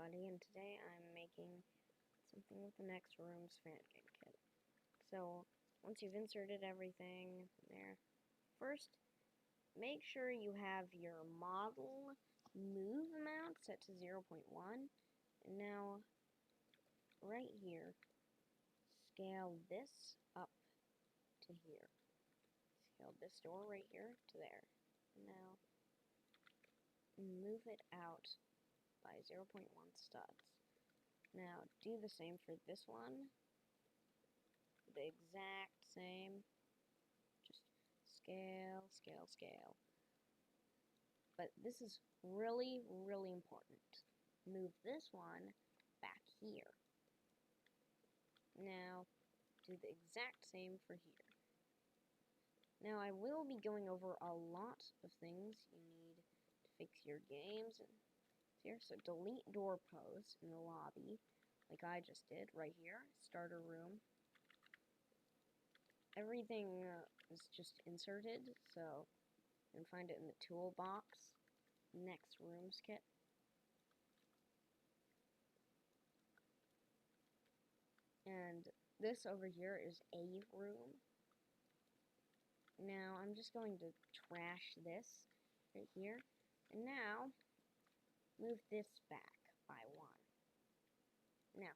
everybody, and today I'm making something with the Next Rooms fan game kit. So, once you've inserted everything there, first, make sure you have your model move amount set to 0.1, and now, right here, scale this up to here. Scale this door right here to there. And now, move it out by 0.1 studs. Now, do the same for this one. The exact same. Just scale, scale, scale. But this is really, really important. Move this one back here. Now, do the exact same for here. Now, I will be going over a lot of things you need to fix your games here. So, delete door pose in the lobby, like I just did right here. Starter room. Everything is just inserted, so you can find it in the toolbox. Next Rooms kit. And this over here is a room. Now I'm just going to trash this right here. And now move this back by one. Now.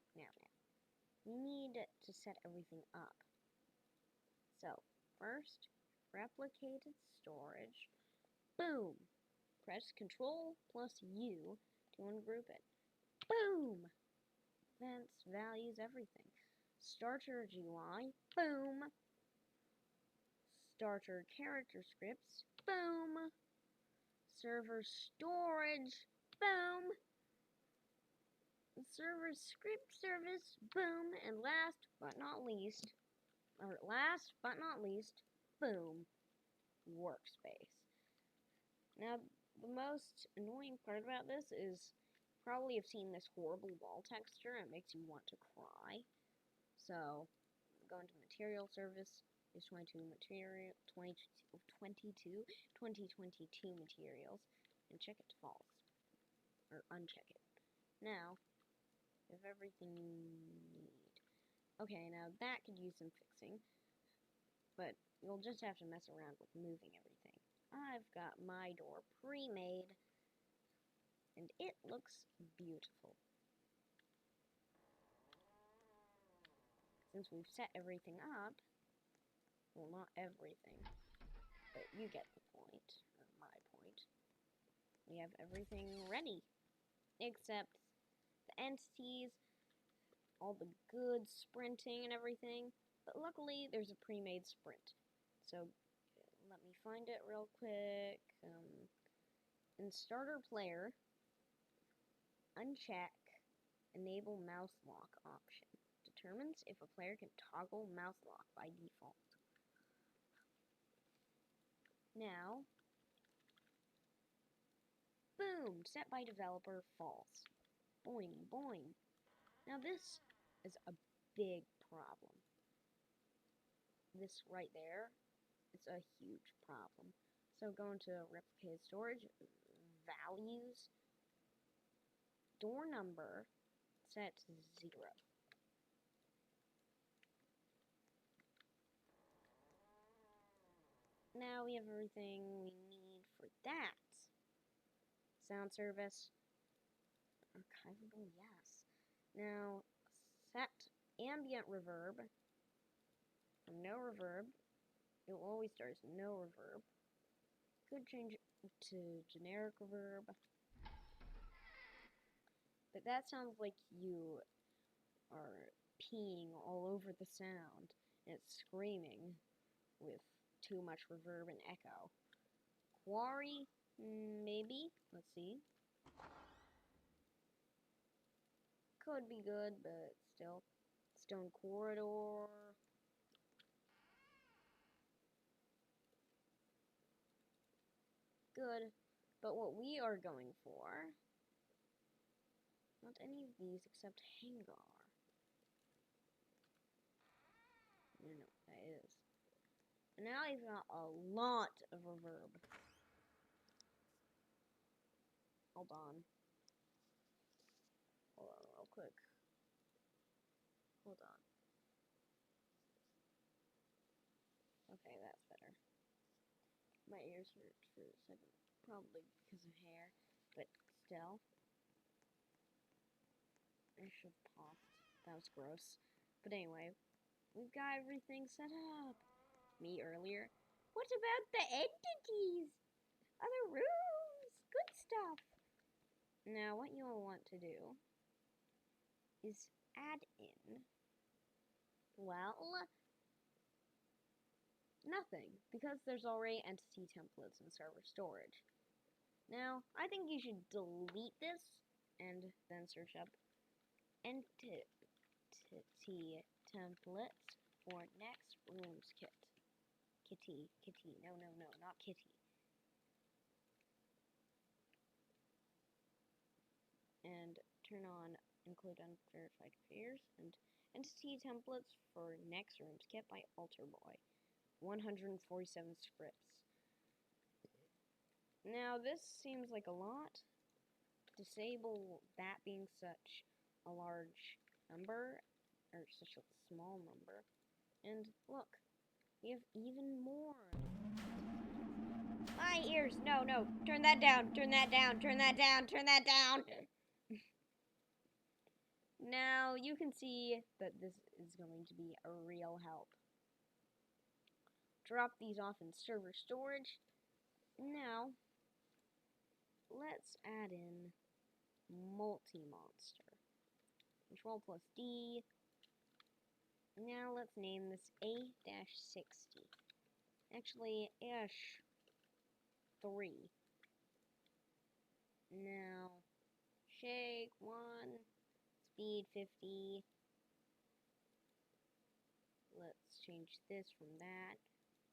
We need to set everything up. So, first, replicated storage. Boom! Press Control plus U to ungroup it. Boom! Events, values, everything. Starter GUI. Boom! Starter character scripts. Boom! Server storage. Boom! Server script service. Boom! And last but not least, boom! Workspace. Now, the most annoying part about this is probably have seen this horrible wall texture and it makes you want to cry. So, go into material service, use 2022 materials, and check it to false, or uncheck it. Now, you have everything you need. Okay, now that could use some fixing, but you'll just have to mess around with moving everything. I've got my door pre-made, and it looks beautiful. Since we've set everything up, well, not everything, but you get the point, or my point. We have everything ready, except the entities, all the good sprinting and everything, but luckily there's a pre-made sprint. So let me find it real quick. In starter player, uncheck enable mouse lock option. Determines if a player can toggle mouse lock by default. Now, boom, set by developer false. Boing, boing. Now this is a big problem. This right there, it's a huge problem. So go into replicated storage, values, door number set to 0. Now we have everything we need for that. Sound service, archivable, yes. Now set ambient reverb from no reverb. It will always start as no reverb. Could change it to generic reverb. But that sounds like you are peeing all over the sound, and it's screaming with too much reverb and echo. Quarry, maybe. Let's see. Could be good, but still. Stone Corridor. Good. But what we are going for, not any of these except Hangar. I don't know what that is. And now I've got a lot of reverb. Hold on. quick. Hold on. Okay, that's better. My ears hurt for a second, probably because of hair, but still. I should have paused. That was gross. But anyway, we've got everything set up. Me earlier. What about the entities? Other rooms? Good stuff. Now, what you'll want to do is add in, well, nothing, because there's already entity templates and server storage. Now, I think you should delete this and then search up entity templates for next rooms kit. Kitty, no, not kitty. And turn on include unverified creators and entity templates for next rooms kit by Alterboy. 147 scripts. Now this seems like a lot. Disable that being such a large number, or such a small number. And look, we have even more. My ears, no, turn that down, turn that down. Now you can see that this is going to be a real help. Drop these off in server storage. Now, let's add in multi-monster. Control plus D. Now let's name this A-60. Actually, -3. Now, shake 1, speed 50. Let's change this from that.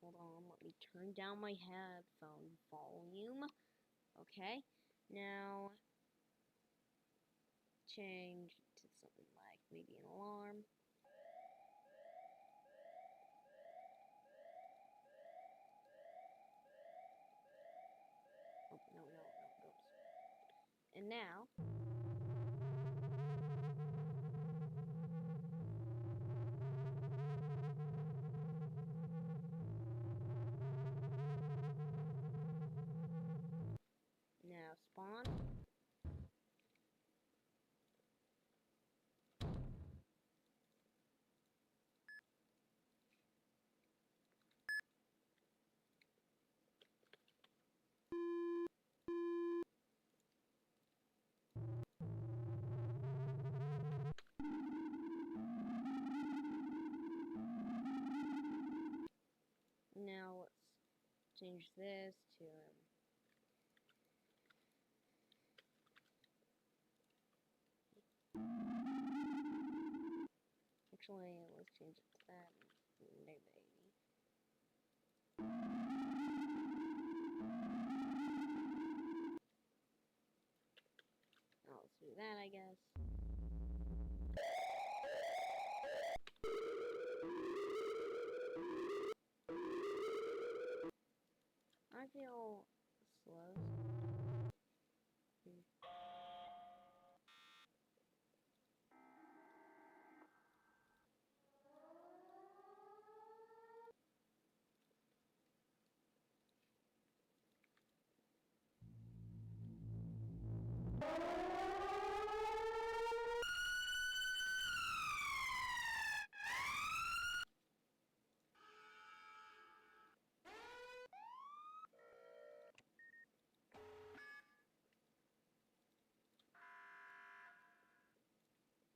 Hold on, let me turn down my headphone volume. Okay, now change to something like maybe an alarm. Oh, no, don't. And now, spawn. Now let's change this to actually, let's change it to that. No, baby. Oh, let's do that, I guess. I feel slow.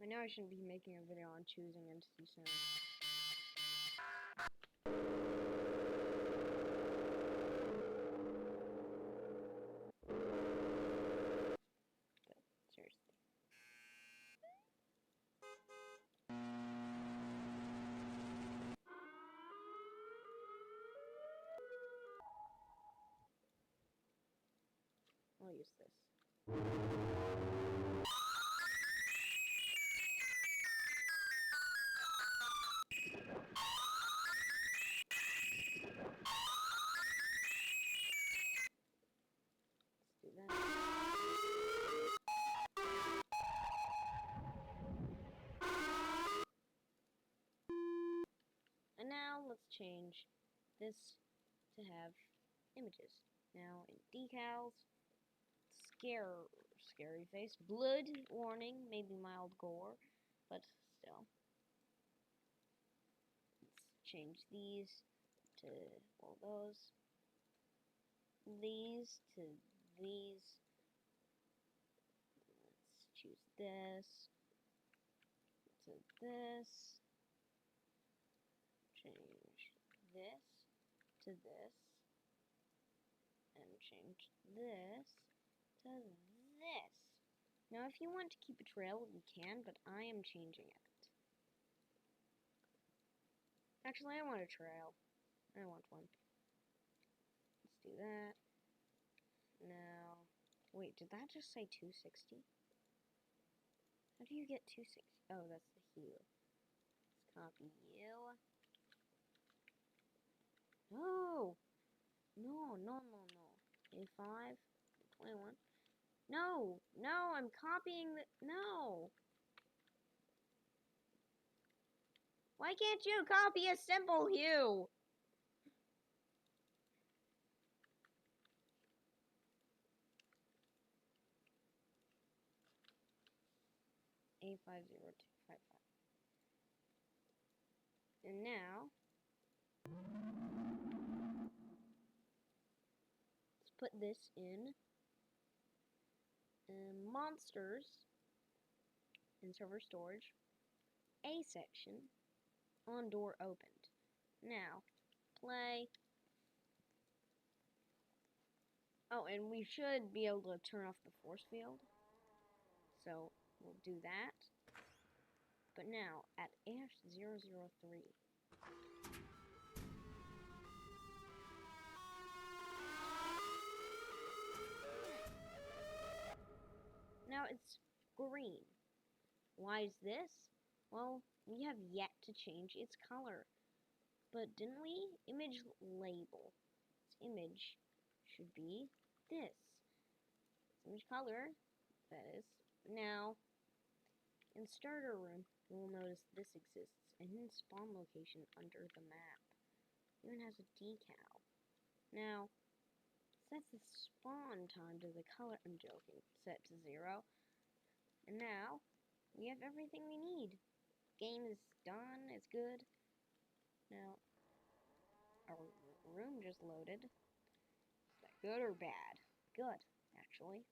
I know I shouldn't be making a video on choosing entity sound. But seriously. I'll use this. Let's do that. change this to have images. Now in decals, scary face, blood warning, maybe mild gore, but still. Let's change these to, well, these to these. Let's choose this to this. Change this to this. And change this to this. Now, if you want to keep a trail, you can, but I am changing it. Actually, I want a trail. I want one. Let's do that. Now, wait, did that just say 260? How do you get 260? Oh, that's the hue. Let's copy you. No! No. A5, 21. No! No, I'm copying the... No! Why can't you copy a simple hue? A50255. And now, let's put this in monsters in server storage, A section, on door opened. Now, play. Oh, and we should be able to turn off the force field. So, we'll do that. But now, at Ash003, now it's green. Why is this? Well, we have yet to change its color. But didn't we? Image label. Its image should be this. Image color, that is. Now, in starter room, you will notice this exists. A hidden spawn location under the map. It even has a decal. Now, set the spawn time to the color, I'm joking, set to 0. And now, we have everything we need. Game is done, it's good. Now, our room just loaded. Is that good or bad? Good, actually.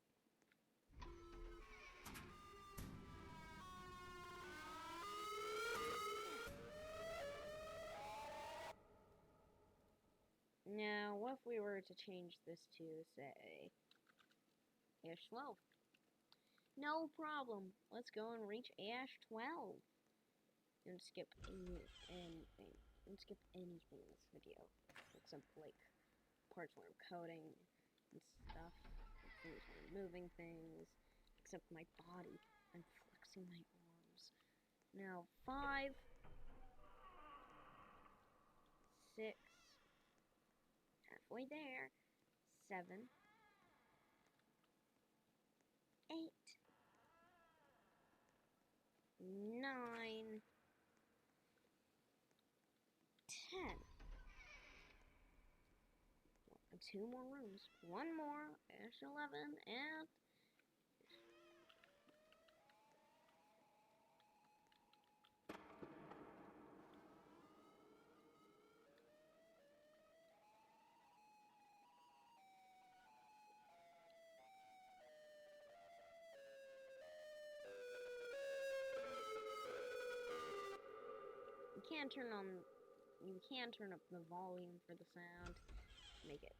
Now, what if we were to change this to, say, Ash 12? No problem. Let's go and reach Ash 12. And skip anything. And skip anything in this video. Except, like, parts where I'm coding and stuff. Things where I'm moving things. Except my body. I'm flexing my arms. Now, 5, 6, halfway there, 7, 8, 9, 10. 2 more rooms. 1 more, Ash 11, and... You can turn up the volume for the sound, make it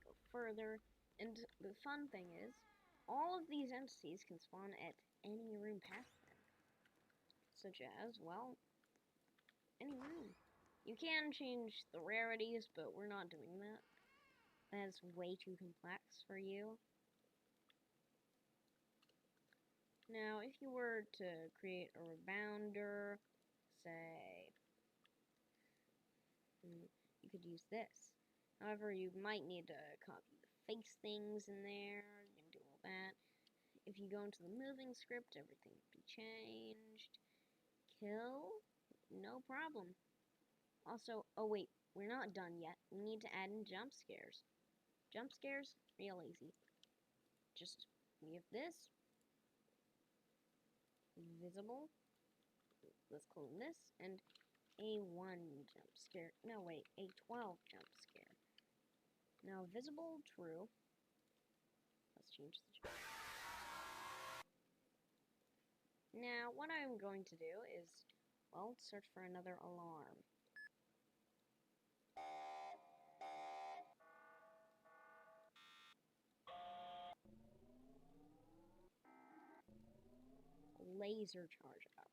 go further, and the fun thing is, all of these entities can spawn at any room past them, such as, well, any room. You can change the rarities, but we're not doing that. That's way too complex for you. Now, if you were to create a rebounder, say, you could use this. However, you might need to copy the face things in there and do all that. If you go into the moving script, everything will be changed. Kill, no problem. Also, oh wait, we're not done yet. We need to add in jump scares. Jump scares, real easy. Just, we have this. Visible. Let's clone this. And a 1 jump scare. No, wait, a 12 jump scare. Now, visible, true. Let's change the jump. Now, what I'm going to do is, well, search for another alarm. Laser charge up.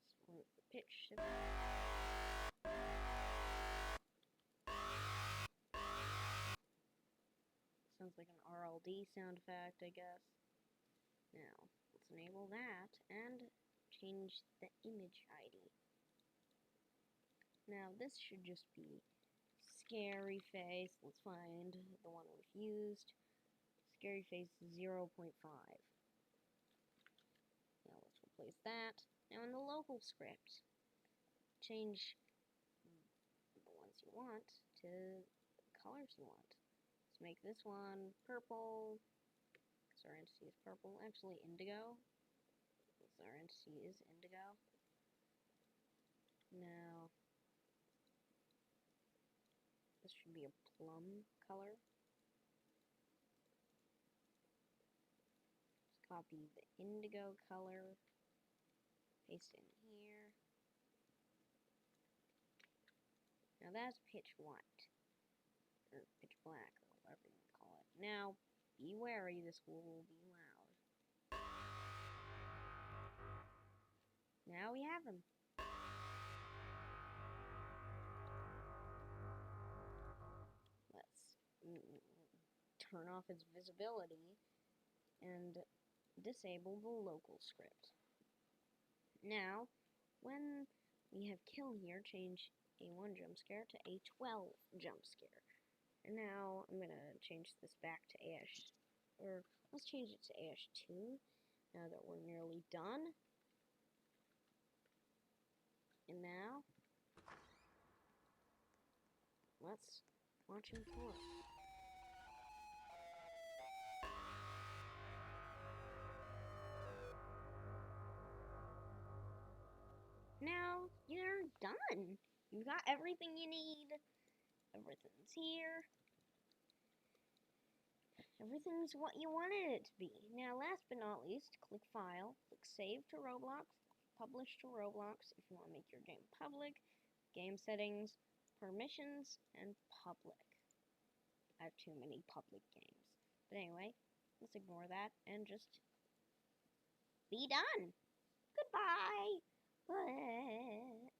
Split the pitch shift. Sounds like an RLD sound effect, I guess. Now, let's enable that and change the image ID. Now, this should just be Scary Face. Let's find the one we've used. Scary Face 0.5. Now, let's replace that. Now, in the local script, change the ones you want to the colors you want. Let's make this one purple. Because our entity is purple. Actually, indigo. Because our entity is indigo. Now, this should be a plum color. Just copy the indigo color. Paste it in here. Now that's pitch white. Or pitch black, or whatever you want to call it. Now, be wary, this will be loud. Now we have him. Let's turn off its visibility and disable the local script. Now, when we have kill here, change a 1 jump scare to a 12 jump scare. And now I'm gonna change this back to ASH, or let's change it to ASH2 now that we're nearly done. And now, let's watch him kill it. Now, you're done. You got everything you need. Everything's here. Everything's what you wanted it to be. Now, last but not least, click File, click Save to Roblox, Publish to Roblox if you want to make your game public, Game Settings, Permissions, and Public. I have too many public games. But anyway, let's ignore that and just be done. Goodbye. Bye.